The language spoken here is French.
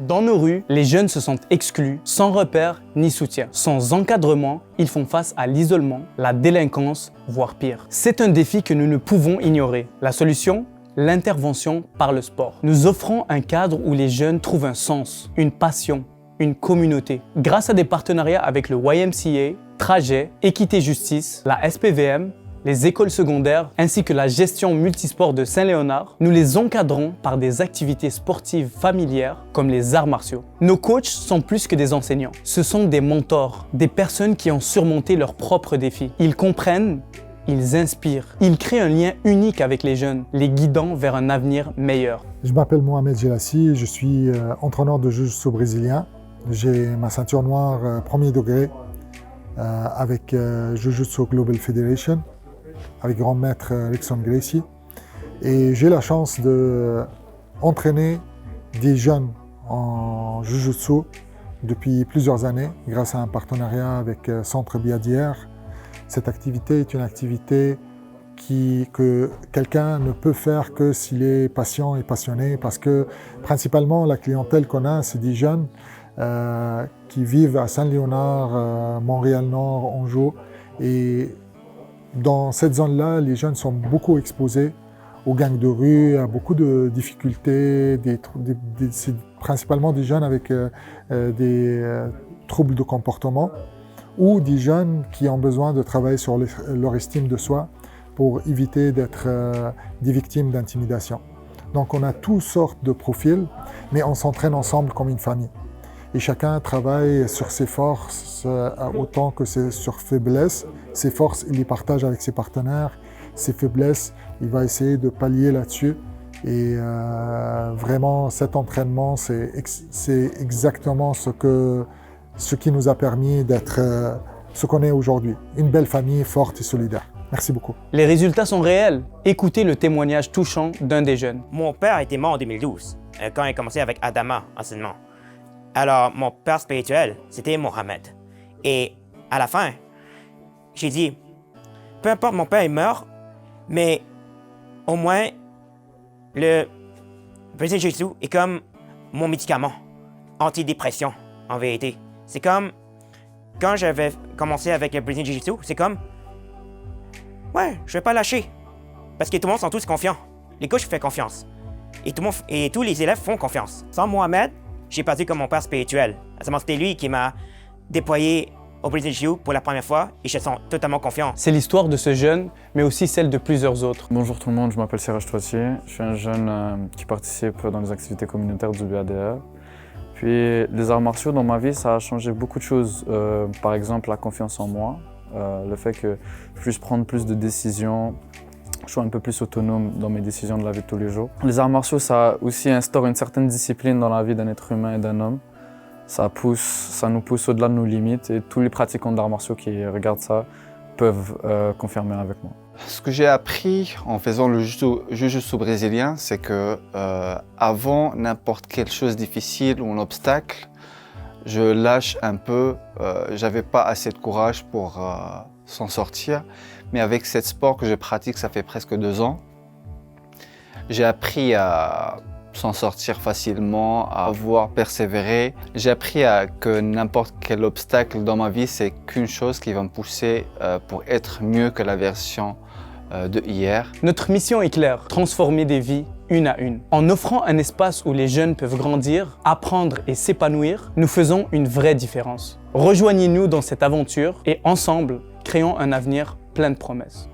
Dans nos rues, les jeunes se sentent exclus, sans repères ni soutien. Sans encadrement, ils font face à l'isolement, la délinquance, voire pire. C'est un défi que nous ne pouvons ignorer. La solution ? L'intervention par le sport. Nous offrons un cadre où les jeunes trouvent un sens, une passion, une communauté. Grâce à des partenariats avec le YMCA, Trajet, Équité Justice, la SPVM, les écoles secondaires ainsi que la gestion multisport de Saint-Léonard, nous les encadrons par des activités sportives familières comme les arts martiaux. Nos coachs sont plus que des enseignants. Ce sont des mentors, des personnes qui ont surmonté leurs propres défis. Ils comprennent, ils inspirent, ils créent un lien unique avec les jeunes, les guidant vers un avenir meilleur. Je m'appelle Mohamed Gelassi, je suis entraîneur de jiu-jitsu brésilien. J'ai ma ceinture noire premier degré avec Jiu-Jitsu Global Federation, avec grand maître Rickson Gracie. Et j'ai la chance d'entraîner des jeunes en Jiu-Jitsu depuis plusieurs années grâce à un partenariat avec Centre Biadière. Cette activité est une activité que quelqu'un ne peut faire que s'il est patient et passionné parce que principalement la clientèle qu'on a, c'est des jeunes qui vivent à Saint-Léonard, Montréal-Nord, Anjou. Et dans cette zone-là, les jeunes sont beaucoup exposés aux gangs de rue, à beaucoup de difficultés, c'est principalement des jeunes avec des troubles de comportement ou des jeunes qui ont besoin de travailler sur leur estime de soi pour éviter d'être des victimes d'intimidation. Donc on a toutes sortes de profils, mais on s'entraîne ensemble comme une famille. Et chacun travaille sur ses forces autant que sur ses faiblesses. Ses forces, il les partage avec ses partenaires. Ses faiblesses, il va essayer de pallier là-dessus. Et vraiment, cet entraînement, c'est exactement ce qui nous a permis d'être ce qu'on est aujourd'hui. Une belle famille forte et solidaire. Merci beaucoup. Les résultats sont réels. Écoutez le témoignage touchant d'un des jeunes. Mon père était mort en 2012, quand il a commencé avec Adama, enseignement. Alors, mon père spirituel, c'était Mohamed. Et à la fin, j'ai dit, peu importe mon père il meurt, mais au moins, le Brazilian Jiu-Jitsu est comme mon médicament, antidépression, en vérité. C'est comme, quand j'avais commencé avec le Brazilian Jiu-Jitsu, c'est comme, ouais, je vais pas lâcher. Parce que tout le monde sont tous confiants. Les coachs font confiance. Et tous les élèves font confiance. Sans Mohamed, j'ai perdu comme mon père spirituel. C'était lui qui m'a déployé au Brazilian Jiu-Jitsu pour la première fois et je sens totalement confiant. C'est l'histoire de ce jeune, mais aussi celle de plusieurs autres. Bonjour tout le monde, je m'appelle Serge Troitier. Je suis un jeune qui participe dans les activités communautaires du BADR. Puis les arts martiaux dans ma vie, ça a changé beaucoup de choses. Par exemple, la confiance en moi, le fait que je puisse prendre plus de décisions, je suis un peu plus autonome dans mes décisions de la vie de tous les jours. Les arts martiaux, ça aussi instaure une certaine discipline dans la vie d'un être humain et d'un homme. Ça nous pousse au-delà de nos limites et tous les pratiquants d'arts martiaux qui regardent ça peuvent confirmer avec moi. Ce que j'ai appris en faisant le jiu-jitsu brésilien, c'est que avant n'importe quelle chose difficile ou un obstacle, je lâche un peu. J'avais pas assez de courage pour s'en sortir. Mais avec ce sport que je pratique, ça fait presque 2 ans, j'ai appris à s'en sortir facilement, à pouvoir persévérer. J'ai appris que n'importe quel obstacle dans ma vie, c'est qu'une chose qui va me pousser pour être mieux que la version de hier. Notre mission est claire, transformer des vies une à une. En offrant un espace où les jeunes peuvent grandir, apprendre et s'épanouir, nous faisons une vraie différence. Rejoignez-nous dans cette aventure et ensemble, créons un avenir plein de promesses.